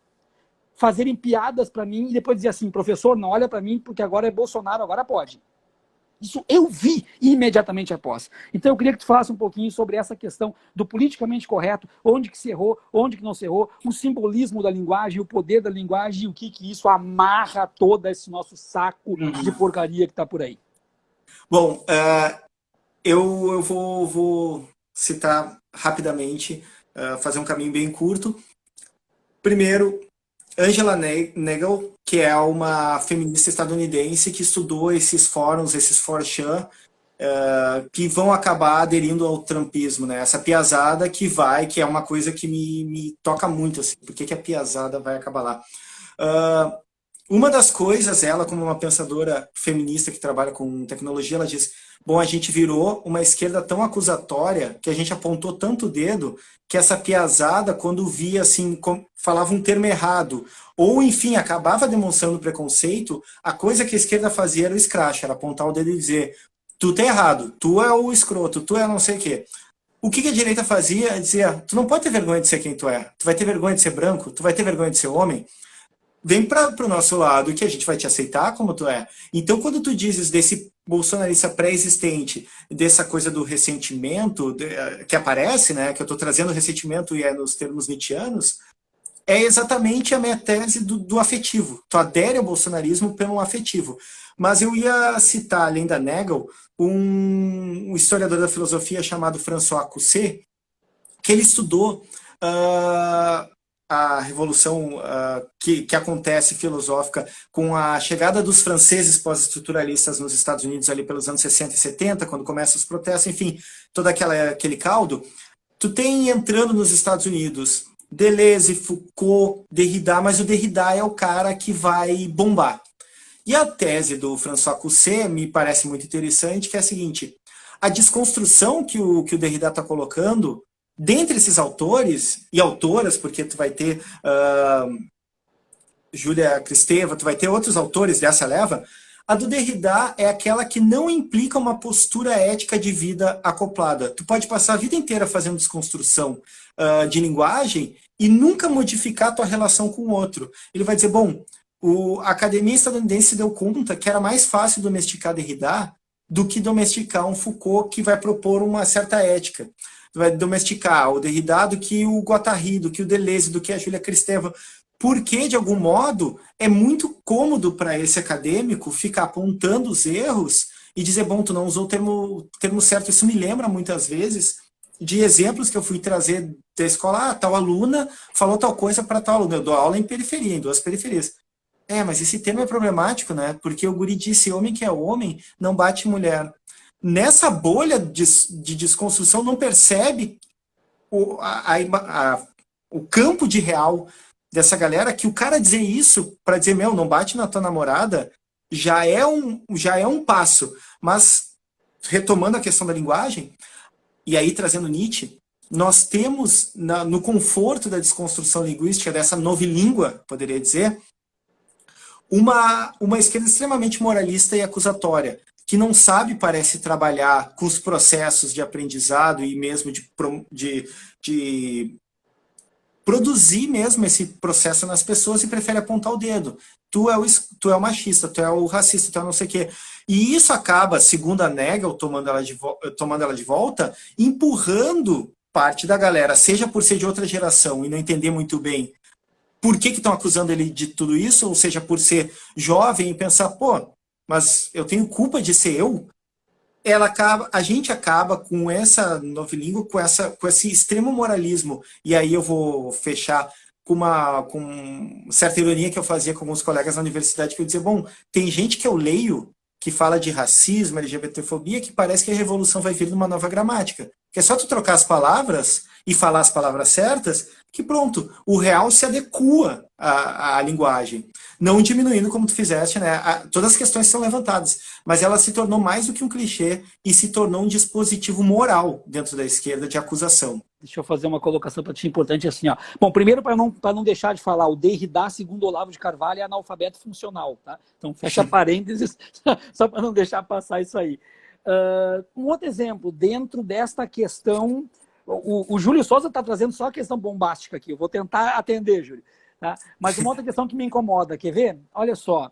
fazerem piadas para mim e depois dizer assim, professor, não olha para mim porque agora é Bolsonaro, agora pode. Isso eu vi imediatamente após. Então eu queria que tu falasse um pouquinho sobre essa questão do politicamente correto, onde que se errou, onde que não se errou, o simbolismo da linguagem, o poder da linguagem e o que isso amarra todo esse nosso saco de porcaria que está por aí. Bom, eu vou citar rapidamente, fazer um caminho bem curto. Primeiro, Angela Nagel, que é uma feminista estadunidense que estudou esses fóruns, esses 4chan, que vão acabar aderindo ao trumpismo, né? Essa piazada que é uma coisa que me toca muito, assim, por que a piazada vai acabar lá? Uma das coisas, ela como uma pensadora feminista que trabalha com tecnologia, ela diz, bom, a gente virou uma esquerda tão acusatória que a gente apontou tanto o dedo que essa piazada, quando via assim, falava um termo errado, ou enfim, acabava demonstrando preconceito, a coisa que a esquerda fazia era o escracho, era apontar o dedo e dizer, tu tá errado, tu é o escroto, tu é não sei o quê. O que a direita fazia? Dizia, tu não pode ter vergonha de ser quem tu é, tu vai ter vergonha de ser branco, tu vai ter vergonha de ser homem, vem para o nosso lado que a gente vai te aceitar como tu é. Então, quando tu dizes desse bolsonarista pré-existente, dessa coisa do ressentimento que aparece, né, que eu estou trazendo ressentimento e é nos termos nietzschianos, é exatamente a minha tese do afetivo. Tu adere ao bolsonarismo pelo afetivo. Mas eu ia citar, além da Nagel, um historiador da filosofia chamado François Cousset, que ele estudou a revolução que acontece filosófica com a chegada dos franceses pós-estruturalistas nos Estados Unidos ali pelos anos 60 e 70, quando começam os protestos, enfim, todo aquele caldo. Tu tem entrando nos Estados Unidos Deleuze, Foucault, Derrida, mas o Derrida é o cara que vai bombar. E a tese do François Cousset me parece muito interessante, que é a seguinte, a desconstrução que o Derrida está colocando dentre esses autores e autoras, porque tu vai ter Júlia Kristeva, tu vai ter outros autores dessa leva, a do Derrida é aquela que não implica uma postura ética de vida acoplada. Tu pode passar a vida inteira fazendo desconstrução de linguagem e nunca modificar a tua relação com o outro. Ele vai dizer, bom, a academia estadunidense se deu conta que era mais fácil domesticar Derrida do que domesticar um Foucault que vai propor uma certa ética. Vai domesticar o Derrida do que o Guattari, do que o Deleuze, do que a Júlia Kristeva, porque, de algum modo, é muito cômodo para esse acadêmico ficar apontando os erros e dizer, bom, tu não usou o termo certo. Isso me lembra, muitas vezes, de exemplos que eu fui trazer da escola, tal aluna falou tal coisa para tal aluna. Eu dou aula em periferia, em 2 periferias. Mas esse termo é problemático, né? Porque o guri disse, homem que é homem, não bate mulher. Nessa bolha de desconstrução, não percebe o campo de real dessa galera, que o cara dizer isso para dizer, meu, não bate na tua namorada, já é um passo. Mas, retomando a questão da linguagem, e aí trazendo Nietzsche, nós temos, no conforto da desconstrução linguística, dessa novilíngua, poderia dizer, uma esquerda extremamente moralista e acusatória, que não sabe, parece, trabalhar com os processos de aprendizado e mesmo de produzir mesmo esse processo nas pessoas e prefere apontar o dedo. Tu é o machista, tu é o racista, tu é não sei o quê. E isso acaba, segundo a Nagel, tomando ela de volta, empurrando parte da galera, seja por ser de outra geração e não entender muito bem por que estão acusando ele de tudo isso, ou seja, por ser jovem e pensar, pô, mas eu tenho culpa de ser eu? A gente acaba com essa novilíngua, com esse extremo moralismo, e aí eu vou fechar com certa ironia que eu fazia com alguns colegas na universidade, que eu dizia, bom, tem gente que eu leio que fala de racismo, LGBTfobia, que parece que a revolução vai vir numa nova gramática. Que é só tu trocar as palavras e falar as palavras certas, que pronto, o real se adequa à linguagem. Não diminuindo como tu fizeste, né? Todas as questões são levantadas, mas ela se tornou mais do que um clichê e se tornou um dispositivo moral dentro da esquerda de acusação. Deixa eu fazer uma colocação para ti importante assim, ó. Bom, primeiro, para não deixar de falar, o Derrida, segundo Olavo de Carvalho, é analfabeto funcional, tá? Então, fecha parênteses, só para não deixar passar isso aí. Um outro exemplo, dentro desta questão, o Júlio Souza está trazendo só a questão bombástica aqui, eu vou tentar atender, Júlio. Tá? Mas uma outra questão que me incomoda, quer ver? Olha só,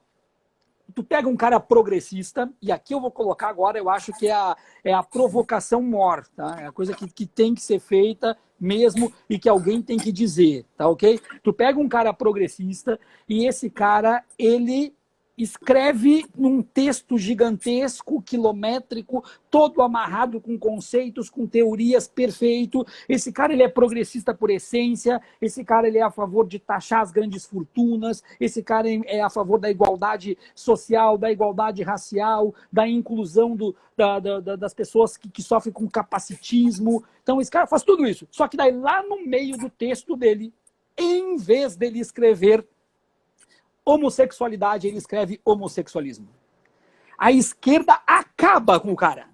tu pega um cara progressista, e aqui eu vou colocar agora, eu acho que é a provocação mor, tá? É a coisa que tem que ser feita mesmo e que alguém tem que dizer, tá ok? Tu pega um cara progressista e esse cara, ele escreve num texto gigantesco, quilométrico, todo amarrado com conceitos, com teorias, perfeito. Esse cara, ele é progressista por essência, esse cara, ele é a favor de taxar as grandes fortunas, esse cara é a favor da igualdade social, da igualdade racial, da inclusão das pessoas que sofrem com capacitismo. Então, esse cara faz tudo isso. Só que daí, lá no meio do texto dele, em vez dele escrever homossexualidade, ele escreve homossexualismo. A esquerda acaba com o cara.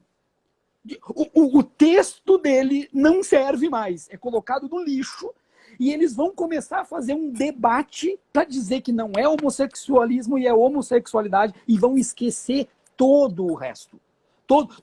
O texto dele não serve mais, é colocado no lixo e eles vão começar a fazer um debate para dizer que não é homossexualismo e é homossexualidade e vão esquecer todo o resto.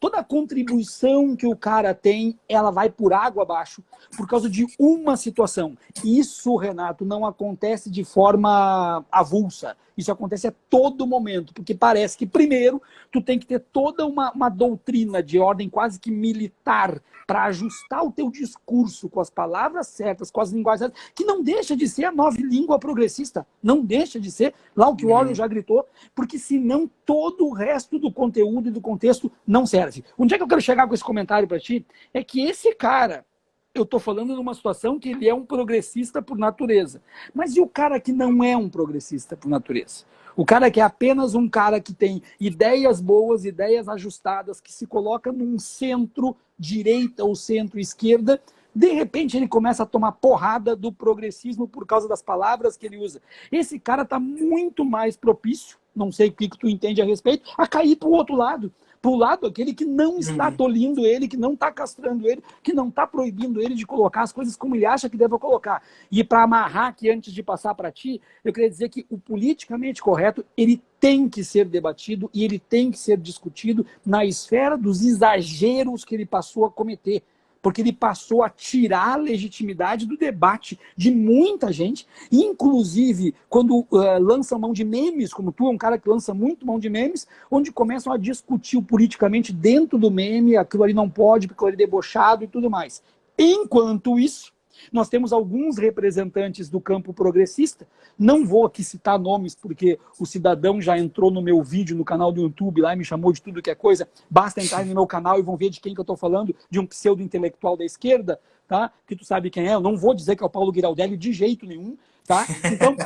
Toda a contribuição que o cara tem, ela vai por água abaixo por causa de uma situação. Isso, Renato, não acontece de forma avulsa. Isso acontece a todo momento, porque parece que, primeiro, tu tem que ter toda uma doutrina de ordem quase que militar para ajustar o teu discurso com as palavras certas, com as linguagens certas, que não deixa de ser a nova língua progressista. Não deixa de ser, lá o que o Orwell já gritou, porque senão todo o resto do conteúdo e do contexto não serve. Onde é que eu quero chegar com esse comentário para ti? É que esse cara, eu estou falando numa situação que ele é um progressista por natureza. Mas e o cara que não é um progressista por natureza? O cara que é apenas um cara que tem ideias boas, ideias ajustadas, que se coloca num centro-direita ou centro-esquerda, de repente ele começa a tomar porrada do progressismo por causa das palavras que ele usa. Esse cara está muito mais propício, não sei o que tu entende a respeito, a cair para o outro lado. Para o lado aquele que não está tolindo ele, que não está castrando ele, que não está proibindo ele de colocar as coisas como ele acha que deve colocar. E para amarrar aqui, antes de passar para ti, eu queria dizer que o politicamente correto, ele tem que ser debatido e ele tem que ser discutido na esfera dos exageros que ele passou a cometer. Porque ele passou a tirar a legitimidade do debate de muita gente, inclusive quando lança mão de memes, como tu é um cara que lança muito mão de memes, onde começam a discutir politicamente dentro do meme, aquilo ali não pode, porque aquilo ali é debochado e tudo mais. Enquanto isso, nós temos alguns representantes do campo progressista, não vou aqui citar nomes, porque o cidadão já entrou no meu vídeo no canal do YouTube lá e me chamou de tudo que é coisa, basta entrar no meu canal e vão ver de quem que eu estou falando, de um pseudo-intelectual da esquerda, tá? Que tu sabe quem é, eu não vou dizer que é o Paulo Giraldelli de jeito nenhum, tá? Então,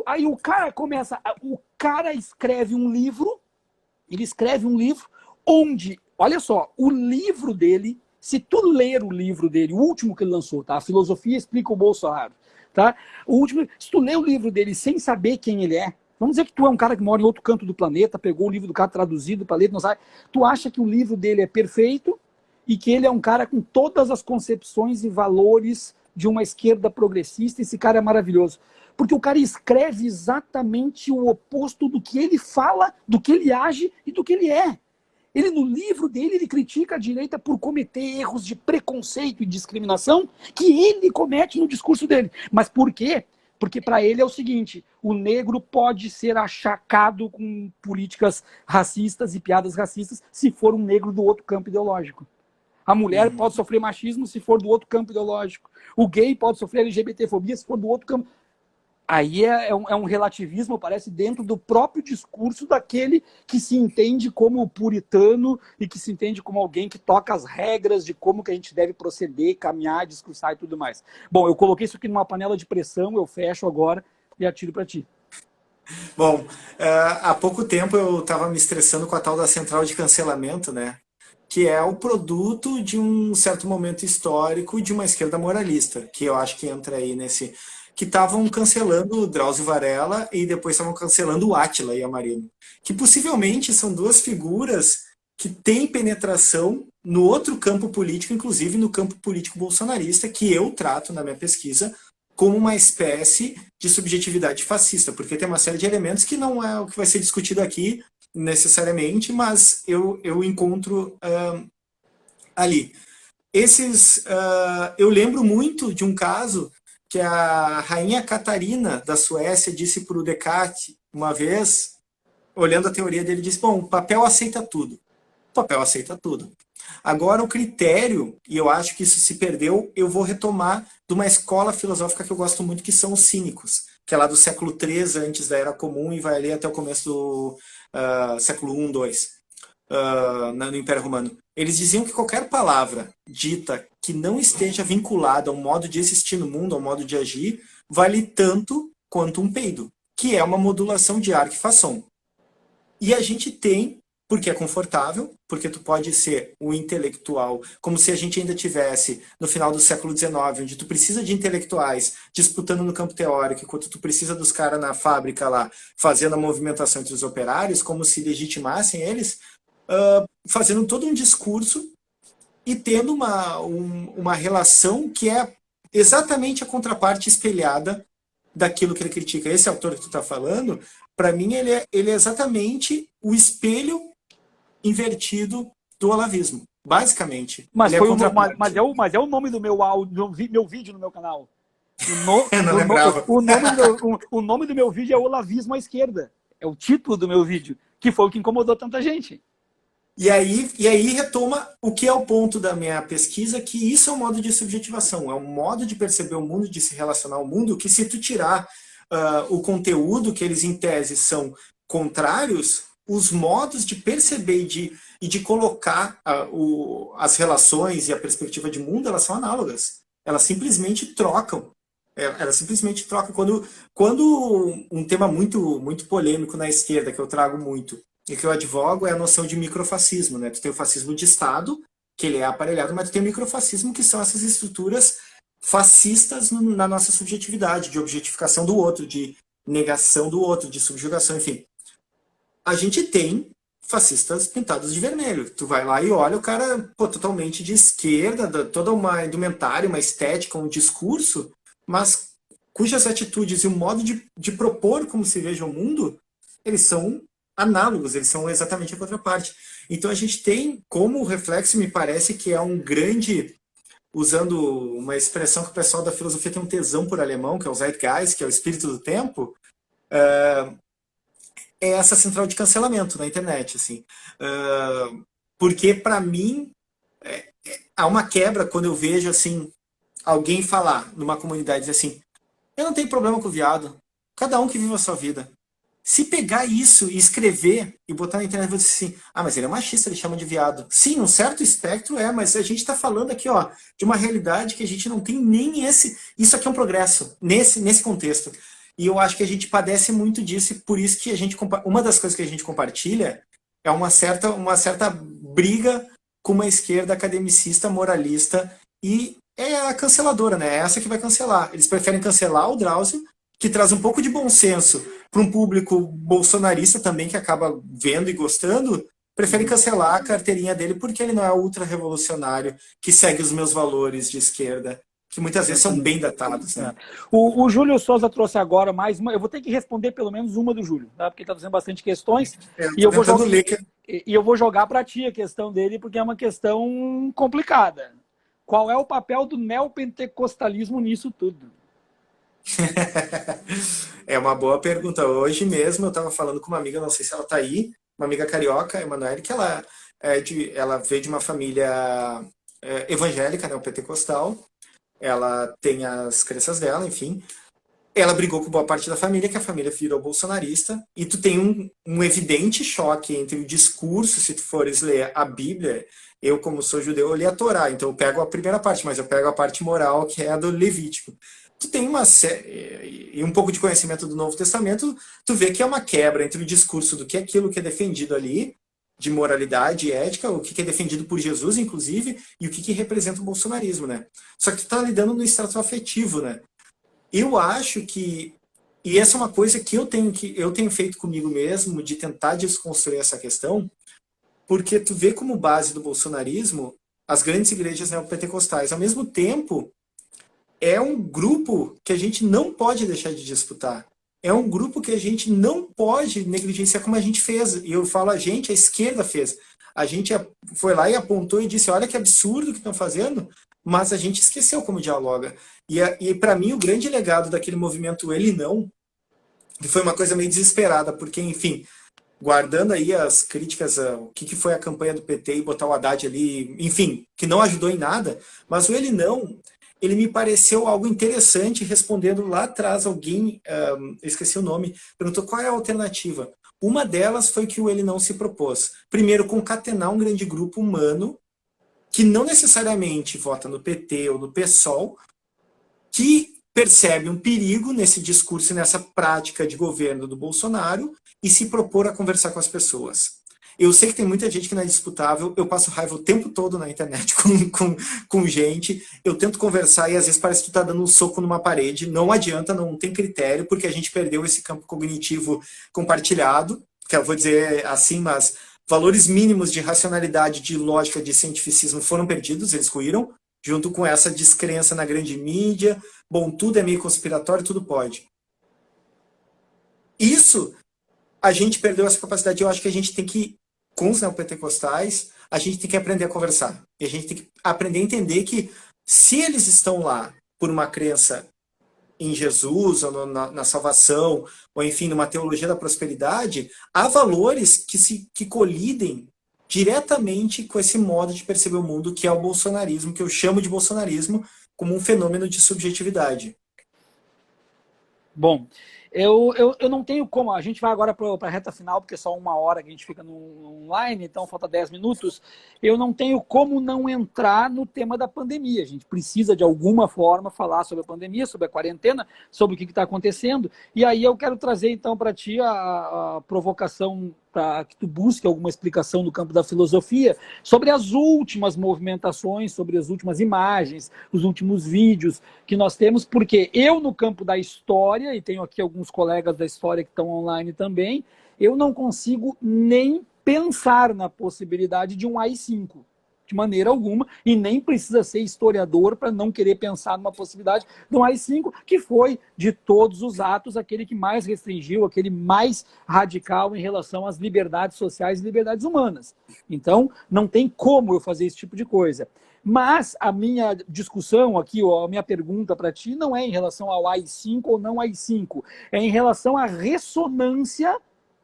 aí o cara começa, o cara escreve um livro, ele escreve um livro onde, olha só, o livro dele, se tu ler o livro dele, o último que ele lançou, tá? A Filosofia Explica o Bolsonaro, tá? O último, se tu ler o livro dele sem saber quem ele é, vamos dizer que tu é um cara que mora em outro canto do planeta, pegou o livro do cara traduzido para ler, não sabe, tu acha que o livro dele é perfeito e que ele é um cara com todas as concepções e valores de uma esquerda progressista, esse cara é maravilhoso. Porque o cara escreve exatamente o oposto do que ele fala, do que ele age e do que ele é. Ele, no livro dele, ele critica a direita por cometer erros de preconceito e discriminação que ele comete no discurso dele. Mas por quê? Porque para ele é o seguinte, o negro pode ser achacado com políticas racistas e piadas racistas se for um negro do outro campo ideológico. A mulher pode sofrer machismo se for do outro campo ideológico. O gay pode sofrer LGBTfobia se for do outro campo. Aí é um relativismo, parece, dentro do próprio discurso daquele que se entende como puritano e que se entende como alguém que toca as regras de como que a gente deve proceder, caminhar, discursar e tudo mais. Bom, eu coloquei isso aqui numa panela de pressão, eu fecho agora e atiro para ti. Bom, há pouco tempo eu estava me estressando com a tal da central de cancelamento, né? Que é o produto de um certo momento histórico de uma esquerda moralista, que eu acho que entra aí nesse... que estavam cancelando o Drauzio Varela e depois estavam cancelando o Átila e a Marina. Que possivelmente são duas figuras que tem penetração no outro campo político, inclusive no campo político bolsonarista, que eu trato na minha pesquisa como uma espécie de subjetividade fascista, porque tem uma série de elementos que não é o que vai ser discutido aqui necessariamente, mas eu encontro ali. Eu lembro muito de um caso que a rainha Catarina da Suécia disse para o Descartes uma vez, olhando a teoria dele, disse: bom, o papel aceita tudo. O papel aceita tudo. Agora o critério, e eu acho que isso se perdeu, eu vou retomar de uma escola filosófica que eu gosto muito, que são os cínicos, que é lá do século III, antes da Era Comum, e vai ali até o começo do século I, II, no Império Romano. Eles diziam que qualquer palavra dita que não esteja vinculada ao modo de existir no mundo, ao modo de agir, vale tanto quanto um peido, que é uma modulação de ar que faz som. E a gente tem, porque é confortável, porque tu pode ser um intelectual, como se a gente ainda tivesse no final do século XIX, onde tu precisa de intelectuais disputando no campo teórico, enquanto tu precisa dos caras na fábrica lá, fazendo a movimentação entre os operários, como se legitimassem eles, fazendo todo um discurso e tendo uma relação que é exatamente a contraparte espelhada daquilo que ele critica. Esse autor que tu está falando, para mim, ele é exatamente o espelho invertido do olavismo, basicamente. Mas, ele mas é o nome do meu áudio, meu vídeo no meu canal. O nome do meu vídeo é Olavismo à Esquerda. É o título do meu vídeo, que foi o que incomodou tanta gente. E aí retoma o que é o ponto da minha pesquisa, que isso é um modo de subjetivação, é um modo de perceber o mundo, de se relacionar ao mundo, que se tu tirar o conteúdo, que eles em tese são contrários, os modos de perceber e de colocar as relações e a perspectiva de mundo, elas são análogas. Elas simplesmente trocam. Quando um tema muito, muito polêmico na esquerda, que eu trago muito, e que eu advogo, é a noção de microfascismo, né? Tu tem o fascismo de Estado, que ele é aparelhado, mas tu tem o microfascismo, que são essas estruturas fascistas na nossa subjetividade, de objetificação do outro, de negação do outro, de subjugação, enfim. A gente tem fascistas pintados de vermelho. Tu vai lá e olha o cara totalmente de esquerda, toda uma indumentária, uma estética, um discurso, mas cujas atitudes e o modo de propor como se veja o mundo, eles são análogos, eles são exatamente a contraparte. Então a gente tem como reflexo, me parece que é um grande, usando uma expressão que o pessoal da filosofia tem um tesão por alemão, que é o Zeitgeist, que é o espírito do tempo, é essa central de cancelamento na internet, assim. Porque para mim há uma quebra quando eu vejo assim alguém falar numa comunidade dizer assim: eu não tenho problema com o viado, cada um que vive a sua vida. Se pegar isso e escrever e botar na internet, eu vou dizer assim: ah, mas ele é machista, ele chama de viado. Sim, num certo espectro mas a gente está falando aqui, ó, de uma realidade que a gente não tem nem esse. Isso aqui é um progresso, nesse contexto. E eu acho que a gente padece muito disso, e por isso que uma das coisas que a gente compartilha é uma certa briga com uma esquerda academicista, moralista, e é a canceladora, né? É essa que vai cancelar. Eles preferem cancelar o Drauzio, que traz um pouco de bom senso para um público bolsonarista também, que acaba vendo e gostando, prefere cancelar a carteirinha dele porque ele não é ultra-revolucionário, que segue os meus valores de esquerda, que muitas vezes são bem datados. Né? O Júlio Souza trouxe agora mais uma. Eu vou ter que responder pelo menos uma do Júlio, tá? Porque ele está fazendo bastante questões. E eu vou jogar para ti a questão dele, porque é uma questão complicada. Qual é o papel do neopentecostalismo nisso tudo? É uma boa pergunta. Hoje mesmo eu estava falando com uma amiga, não sei se ela está aí, uma amiga carioca, Emanuele, que ela veio de uma família evangélica, neopentecostal. Ela tem as crenças dela, enfim. Ela brigou com boa parte da família, que a família virou bolsonarista, e tu tem um evidente choque entre o discurso, se tu fores ler a Bíblia. Eu, como sou judeu, eu li a Torá, então eu pego a primeira parte, mas eu pego a parte moral, que é a do Levítico. Tu tem e um pouco de conhecimento do Novo Testamento, tu vê que é uma quebra entre o discurso do que é aquilo que é defendido ali, de moralidade e ética, o que é defendido por Jesus, inclusive, e o que representa o bolsonarismo, né? Só que tu tá lidando no extrato afetivo, né? Eu acho que, e essa é uma coisa que eu tenho feito comigo mesmo, de tentar desconstruir essa questão, porque tu vê como base do bolsonarismo as grandes igrejas neopentecostais. Ao mesmo tempo, é um grupo que a gente não pode deixar de disputar. É um grupo que a gente não pode negligenciar como a gente fez. E eu falo a esquerda fez. A gente foi lá e apontou e disse, olha que absurdo que estão fazendo, mas a gente esqueceu como dialoga. E para mim, o grande legado daquele movimento Ele Não, que foi uma coisa meio desesperada, porque, enfim, guardando aí as críticas, o que foi a campanha do PT e botar o Haddad ali, enfim, que não ajudou em nada, mas o Ele Não, ele me pareceu algo interessante, respondendo lá atrás alguém, eu esqueci o nome, perguntou qual é a alternativa. Uma delas foi que o Ele Não se propôs. Primeiro, concatenar um grande grupo humano que não necessariamente vota no PT ou no PSOL, que percebe um perigo nesse discurso e nessa prática de governo do Bolsonaro e se propor a conversar com as pessoas. Eu sei que tem muita gente que não é disputável, eu passo raiva o tempo todo na internet com gente, eu tento conversar e às vezes parece que tu tá dando um soco numa parede, não adianta, não tem critério, porque a gente perdeu esse campo cognitivo compartilhado, que eu vou dizer assim, mas valores mínimos de racionalidade, de lógica, de cientificismo foram perdidos, eles ruíram, junto com essa descrença na grande mídia, bom, tudo é meio conspiratório, tudo pode. Isso, a gente perdeu essa capacidade, eu acho que a gente tem que, com os neopentecostais, a gente tem que aprender a conversar. E a gente tem que aprender a entender que se eles estão lá por uma crença em Jesus, ou na salvação, ou enfim, numa teologia da prosperidade, há valores que colidem diretamente com esse modo de perceber o mundo, que é o bolsonarismo, que eu chamo de bolsonarismo como um fenômeno de subjetividade. Bom, eu não tenho como. A gente vai agora para a reta final, porque é só 1 hora que a gente fica no online, então falta 10 minutos. Eu não tenho como não entrar no tema da pandemia. A gente precisa, de alguma forma, falar sobre a pandemia, sobre a quarentena, sobre o que está acontecendo. E aí eu quero trazer, então, para ti a provocação para que tu busque alguma explicação no campo da filosofia sobre as últimas movimentações, sobre as últimas imagens, os últimos vídeos que nós temos, porque eu, no campo da história, e tenho aqui alguns colegas da história que estão online também, eu não consigo nem pensar na possibilidade de um AI-5, de maneira alguma, e nem precisa ser historiador para não querer pensar numa possibilidade de um AI-5, que foi, de todos os atos, aquele que mais restringiu, aquele mais radical em relação às liberdades sociais e liberdades humanas. Então, não tem como eu fazer esse tipo de coisa. Mas a minha discussão aqui, a minha pergunta para ti, não é em relação ao AI-5 ou não AI-5, é em relação à ressonância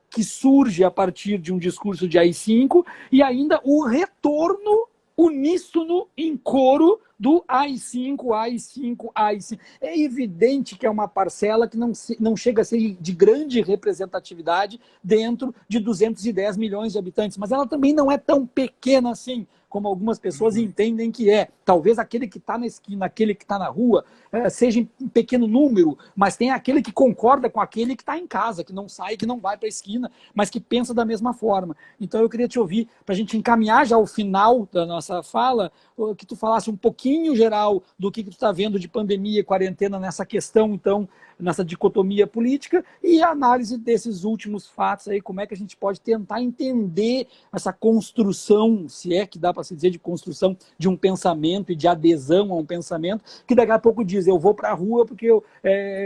que surge a partir de um discurso de AI-5 e ainda o retorno uníssono em coro do AI-5, AI-5, AI-5. É evidente que é uma parcela que não chega a ser de grande representatividade dentro de 210 milhões de habitantes, mas ela também não é tão pequena assim, como algumas pessoas entendem que é. Talvez aquele que está na esquina, aquele que está na rua, seja em pequeno número, mas tem aquele que concorda com aquele que está em casa, que não sai, que não vai para a esquina, mas que pensa da mesma forma. Então eu queria te ouvir, para a gente encaminhar já o final da nossa fala, que tu falasse um pouquinho geral do que tu está vendo de pandemia e quarentena nessa questão, então, nessa dicotomia política, e a análise desses últimos fatos aí, como é que a gente pode tentar entender essa construção, se é que dá para se dizer de construção de um pensamento e de adesão a um pensamento, que daqui a pouco diz, eu vou para a rua porque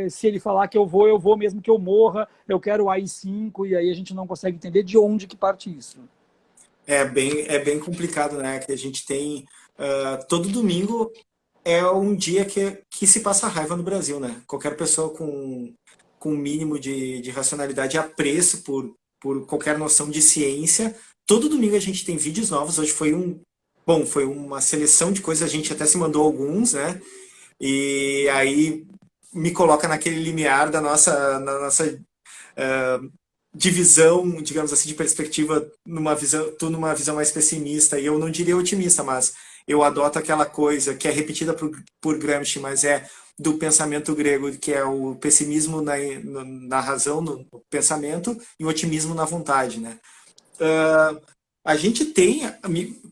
se ele falar que eu vou mesmo que eu morra, eu quero o AI-5, e aí a gente não consegue entender de onde que parte isso. É bem complicado, né? Que a gente tem todo domingo é um dia que se passa raiva no Brasil, né? Qualquer pessoa com um mínimo de racionalidade e apreço por qualquer noção de ciência. Todo domingo a gente tem vídeos novos. Hoje foi uma seleção de coisas, a gente até se mandou alguns, né? E aí me coloca naquele limiar na nossa divisão, digamos assim, de perspectiva, tu numa visão mais pessimista, e eu não diria otimista, mas eu adoto aquela coisa que é repetida por Gramsci, mas é do pensamento grego, que é o pessimismo na razão, no pensamento, e o otimismo na vontade, né? A gente tem,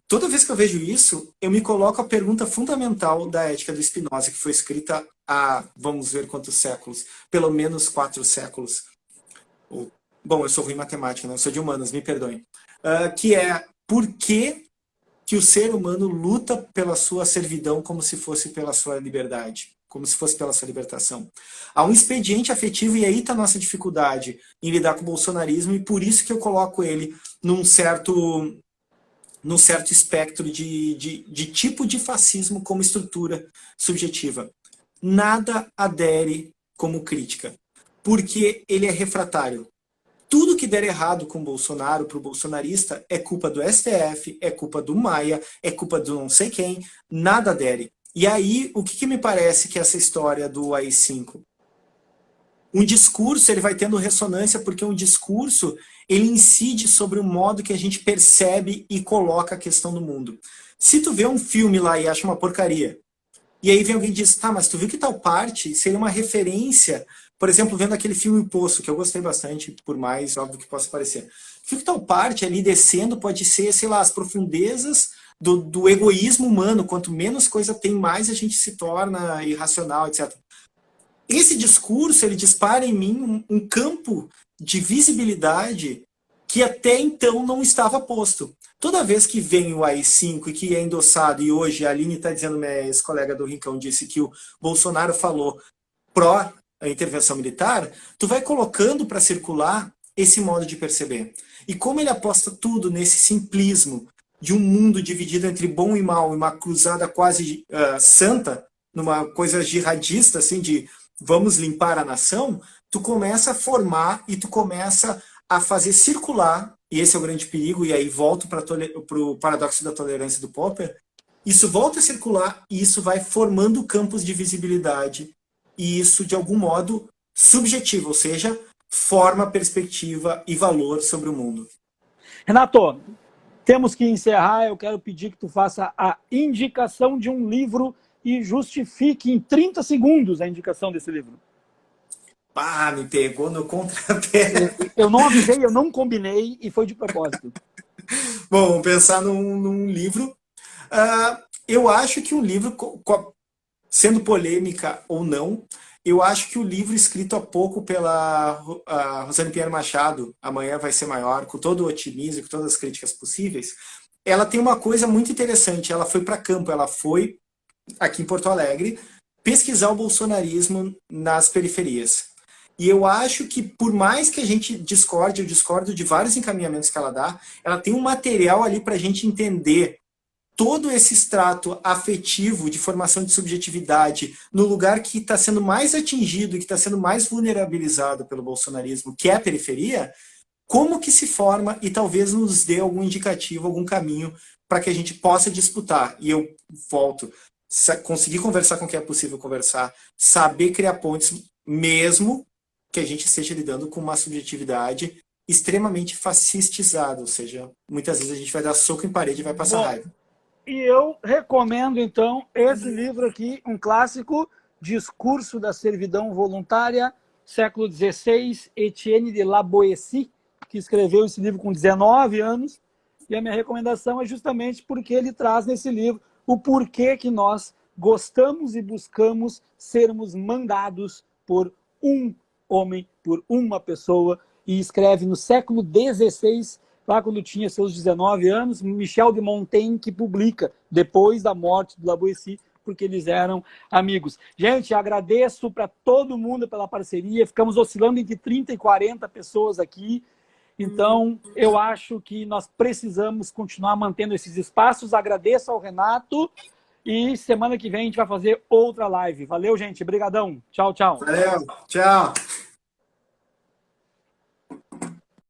toda vez que eu vejo isso, eu me coloco a pergunta fundamental da Ética do Spinoza, que foi escrita há, vamos ver quantos séculos, pelo menos 4 séculos. Bom, eu sou ruim em matemática, não sou de humanas, me perdoem. Que é por que que o ser humano luta pela sua servidão como se fosse pela sua liberdade, como se fosse pela sua libertação. Há um expediente afetivo e aí está a nossa dificuldade em lidar com o bolsonarismo e por isso que eu coloco ele num certo espectro de tipo de fascismo como estrutura subjetiva. Nada adere como crítica, porque ele é refratário. Tudo que der errado com o Bolsonaro, para o bolsonarista, é culpa do STF, é culpa do Maia, é culpa do não sei quem, nada adere. E aí, o que me parece que é essa história do AI-5? Um discurso, ele vai tendo ressonância, porque um discurso, ele incide sobre o modo que a gente percebe e coloca a questão no mundo. Se tu vê um filme lá e acha uma porcaria, e aí vem alguém e diz, tá, mas tu viu que tal parte seria uma referência, por exemplo, vendo aquele filme O Poço, que eu gostei bastante, por mais óbvio que possa parecer. Tu viu que tal parte ali descendo pode ser, sei lá, as profundezas do egoísmo humano, quanto menos coisa tem, mais a gente se torna irracional, etc. Esse discurso, ele dispara em mim um campo de visibilidade que até então não estava posto. Toda vez que vem o AI-5 e que é endossado, e hoje a Aline está dizendo, minha ex-colega do Rincão disse que o Bolsonaro falou pró a intervenção militar, tu vai colocando para circular esse modo de perceber. E como ele aposta tudo nesse simplismo de um mundo dividido entre bom e mal, uma cruzada quase santa, numa coisa jihadista, assim, de vamos limpar a nação, tu começa a formar e tu começa a fazer circular, e esse é o grande perigo, e aí volto para o paradoxo da tolerância do Popper, isso volta a circular e isso vai formando campos de visibilidade, e isso, de algum modo, subjetivo, ou seja, forma perspectiva e valor sobre o mundo. Renato, temos que encerrar. Eu quero pedir que tu faça a indicação de um livro e justifique em 30 segundos a indicação desse livro. Pá, me pegou no contrapé. Eu não avisei, eu não combinei e foi de propósito. Bom, vamos pensar num livro. Eu acho que um livro, sendo polêmica ou não, eu acho que o livro escrito há pouco pela Rosane Pinheiro Machado, Amanhã Vai Ser Maior, com todo o otimismo, com todas as críticas possíveis, ela tem uma coisa muito interessante. Ela foi para campo, ela foi aqui em Porto Alegre pesquisar o bolsonarismo nas periferias. E eu acho que, por mais que a gente discorde, eu discordo de vários encaminhamentos que ela dá, ela tem um material ali para a gente entender todo esse extrato afetivo de formação de subjetividade no lugar que está sendo mais atingido e que está sendo mais vulnerabilizado pelo bolsonarismo, que é a periferia, como que se forma e talvez nos dê algum indicativo, algum caminho para que a gente possa disputar. E eu volto, conseguir conversar com quem é possível conversar, saber criar pontes, mesmo que a gente esteja lidando com uma subjetividade extremamente fascistizada, ou seja, muitas vezes a gente vai dar soco em parede e vai passar raiva. E eu recomendo, então, esse livro aqui, um clássico, Discurso da Servidão Voluntária, século XVI, Etienne de La Boétie, que escreveu esse livro com 19 anos, e a minha recomendação é justamente porque ele traz nesse livro o porquê que nós gostamos e buscamos sermos mandados por um homem, por uma pessoa, e escreve no século XVI, lá quando tinha seus 19 anos, Michel de Montaigne, que publica depois da morte do La Boétie, porque eles eram amigos. Gente, agradeço para todo mundo pela parceria, ficamos oscilando entre 30 e 40 pessoas aqui, então eu acho que nós precisamos continuar mantendo esses espaços. Agradeço ao Renato e semana que vem a gente vai fazer outra live. Valeu, gente, brigadão. Tchau, tchau. Valeu, tchau.